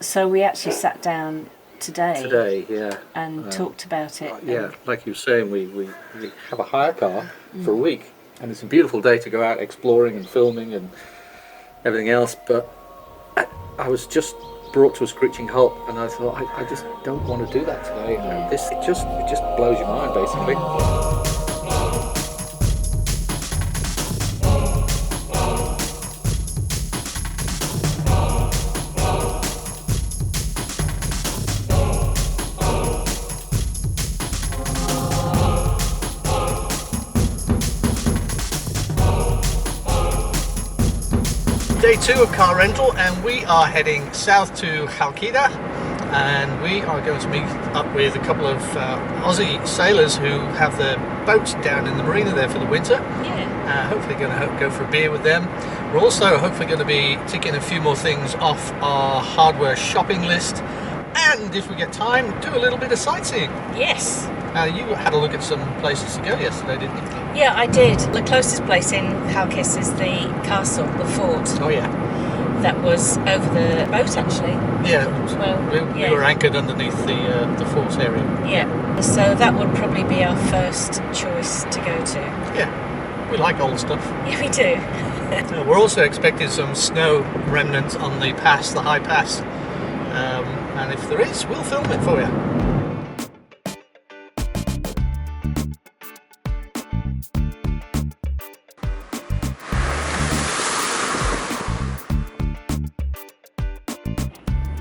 So we actually sat down today, yeah, and talked about it. Yeah, like you were saying, we have a hire car for a week, and it's a beautiful day to go out exploring and filming and everything else, but I was just brought to a screeching halt, and I thought, I just don't want to do that today. And it just blows your mind, basically. Day 2 of car rental, and we are heading south to CHALKIDA, and we are going to meet up with a couple of Aussie sailors who have their boats down in the marina there for the winter. Yeah. Hopefully going to go for a beer with them. We're also hopefully going to be ticking a few more things off our hardware shopping list, and if we get time, do a little bit of sightseeing. Yes. You had a look at some places to go yesterday, didn't you? Yeah, I did. The closest place in Haugen is the castle, the fort. Oh yeah. That was over the boat, actually. Yeah. Well, we were anchored underneath the fort area. Yeah. So that would probably be our first choice to go to. Yeah. We like old stuff. Yeah, we do. We're also expecting some snow remnants on the pass, the high pass. And if there is, we'll film it for you.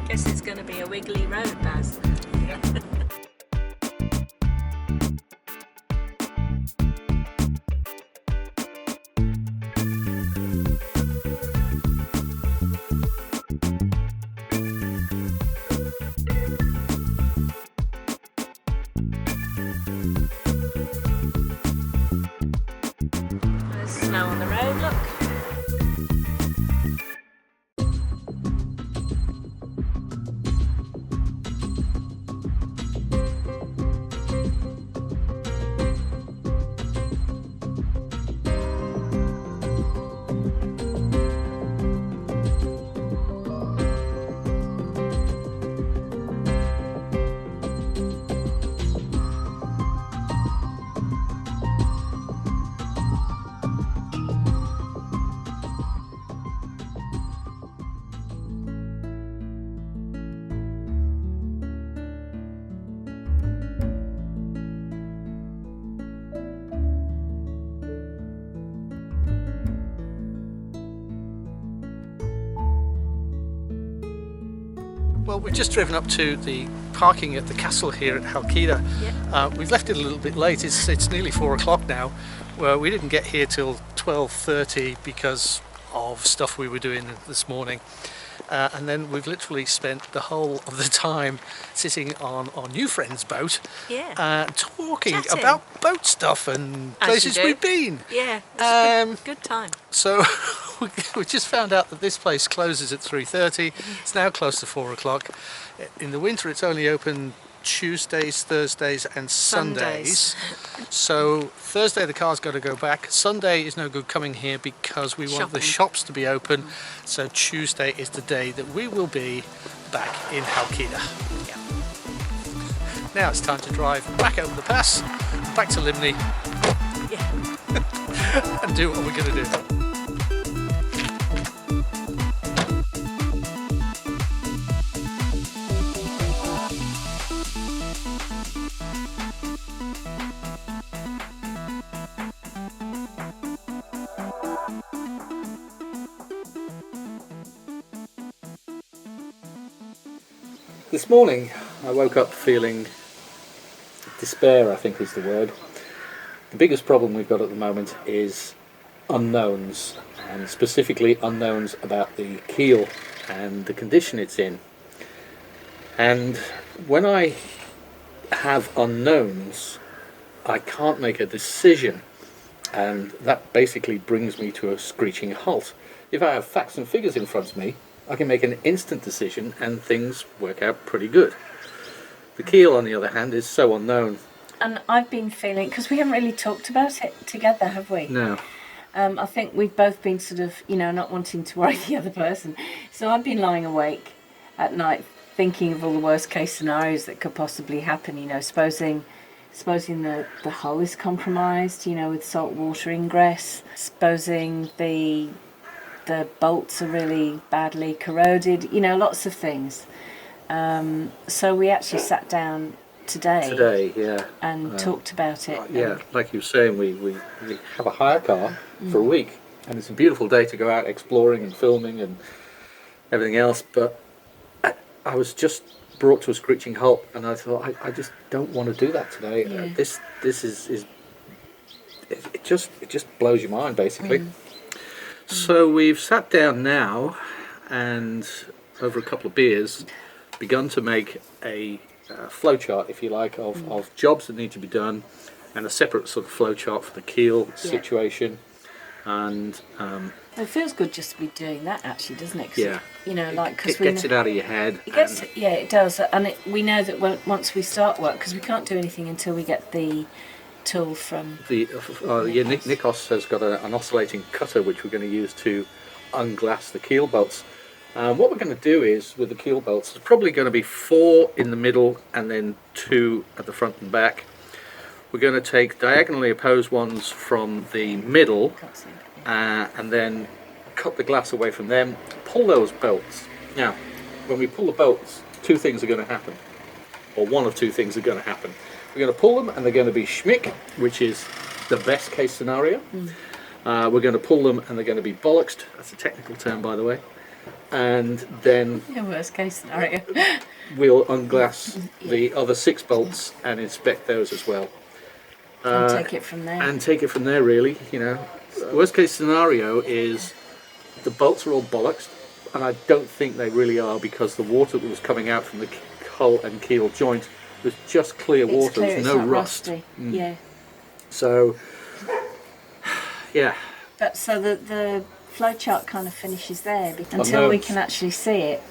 Guess it's going to be a wiggly road, Baz. Yeah. There's snow on the road, look. Well, we've just driven up to the parking at the castle here at CHALKIDA. Yeah. We've left it a little bit late. It's nearly 4 o'clock now. Well, we didn't get here till 12:30 because of stuff we were doing this morning. And then we've literally spent the whole of the time sitting on our new friend's boat, talking Chatting about boat stuff and places we've been. Yeah, it's good time. So we just found out that this place closes at 3:30. It's now close to 4 o'clock. In the winter it's only open Tuesdays, Thursdays and Sundays. So Thursday the car's got to go back. Sunday is no good coming here because we want the shops to be open. So Tuesday is the day that we will be back in CHALKIDA. Yeah. Now it's time to drive back over the pass, back to Limney, and do what we're going to do. This morning I woke up feeling despair, I think is the word. The biggest problem we've got at the moment is unknowns, and specifically unknowns about the keel and the condition it's in. And when I have unknowns, I can't make a decision, and that basically brings me to a screeching halt. If I have facts and figures in front of me, I can make an instant decision and things work out pretty good. The keel, on the other hand, is so unknown. And I've been feeling, because we haven't really talked about it together, have we? No. I think we've both been sort of, not wanting to worry the other person. So I've been lying awake at night thinking of all the worst case scenarios that could possibly happen. Supposing the hull is compromised, with salt water ingress, supposing the bolts are really badly corroded, lots of things. So we actually sat down today, and talked about it. Like you were saying, we have a hire car for a week, and it's a beautiful day to go out exploring and filming and everything else, but I was just brought to a screeching halt, and I thought, I just don't want to do that today. This is it just blows your mind, basically. So we've sat down now, and over a couple of beers, begun to make a flowchart, if you like, of jobs that need to be done, and a separate sort of flowchart for the keel situation. And it feels good just to be doing that, actually, doesn't it? It gets it out of your head. It does, and we know that once we start work, because we can't do anything until we get the tool from Nikos has got an oscillating cutter which we're going to use to unglass the keel bolts. What we're going to do is, with the keel bolts, there's probably going to be 4 in the middle and then 2 at the front and back. We're going to take diagonally opposed ones from the middle and then cut the glass away from them, pull those bolts. Now, when we pull the bolts, 2 things are going to happen, or one of 2 things are going to happen. We're going to pull them and they're going to be schmick, which is the best case scenario. We're going to pull them and they're going to be bollocksed. That's a technical term, by the way. And then worst case scenario, we'll unglass the other 6 bolts and inspect those as well. And take it from there. And take it from there, really. Worst case scenario is the bolts are all bollocksed, and I don't think they really are, because the water that was coming out from the hull and keel joint was just clear water. There's no rust. So, But so the flowchart kind of finishes there until we can actually see it.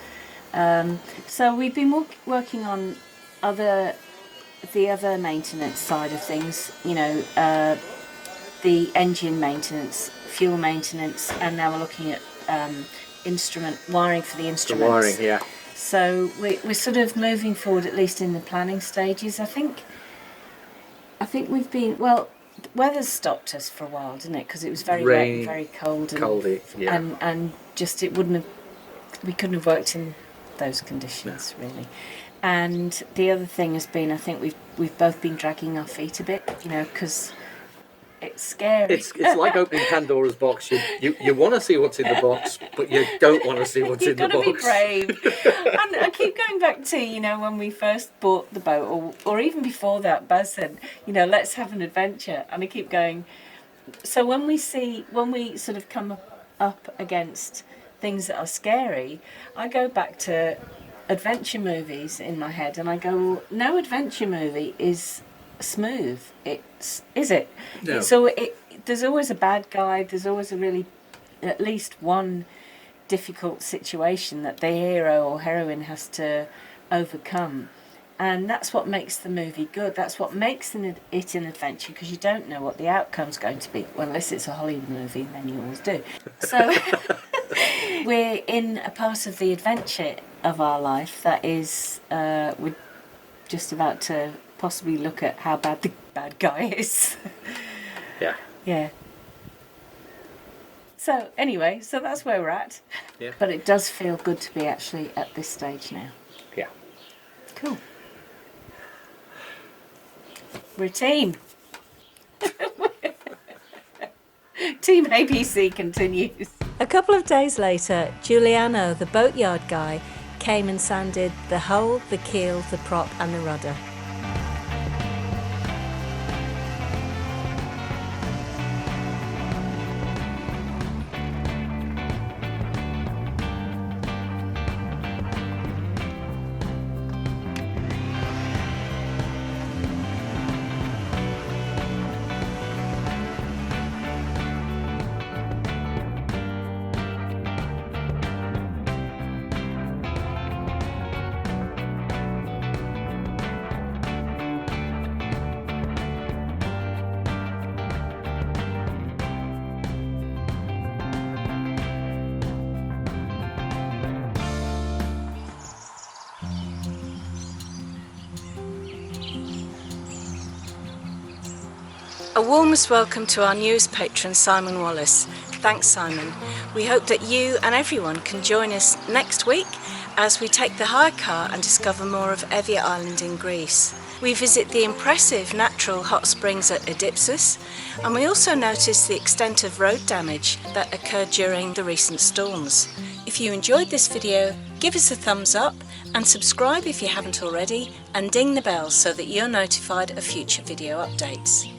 So we've been working on the other maintenance side of things, the engine maintenance, fuel maintenance, and now we're looking at wiring for the instruments. The wiring, So we're sort of moving forward, at least in the planning stages. I think we've been, well, the weather's stopped us for a while, didn't it? Because it was very wet and very cold. And just we couldn't have worked in those conditions, really. And the other thing has been, I think we've both been dragging our feet a bit, because it's scary. It's like opening Pandora's box. You want to see what's in the box, but you don't want to see what's in the box. You've got to be brave. And I keep going back to, when we first bought the boat, or even before that, Baz said, let's have an adventure. And I keep going, so when we sort of come up against things that are scary, I go back to adventure movies in my head, and I go, well, no adventure movie is smooth. Is it? No. So there's always a bad guy. There's always at least one difficult situation that the hero or heroine has to overcome, and that's what makes the movie good. That's what makes it an adventure, because you don't know what the outcome's going to be. Well, unless it's a Hollywood movie, then you always do. So we're in a part of the adventure of our life that is we're just about to possibly look at how bad the bad guy is. Yeah. So anyway, so that's where we're at. Yeah. But it does feel good to be actually at this stage now. Yeah. Cool. We're a team. Team ABC continues. A couple of days later, Juliano, the boatyard guy, came and sanded the hull, the keel, the prop and the rudder. A warmest welcome to our newest patron, Simon Wallis. Thanks, Simon. We hope that you and everyone can join us next week as we take the hire car and discover more of Evia Island in Greece. We visit the impressive natural hot springs at Oedipus, and we also notice the extent of road damage that occurred during the recent storms. If you enjoyed this video, give us a thumbs up and subscribe if you haven't already, and ding the bell so that you're notified of future video updates.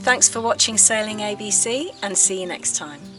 Thanks for watching Sailing ABC, and see you next time.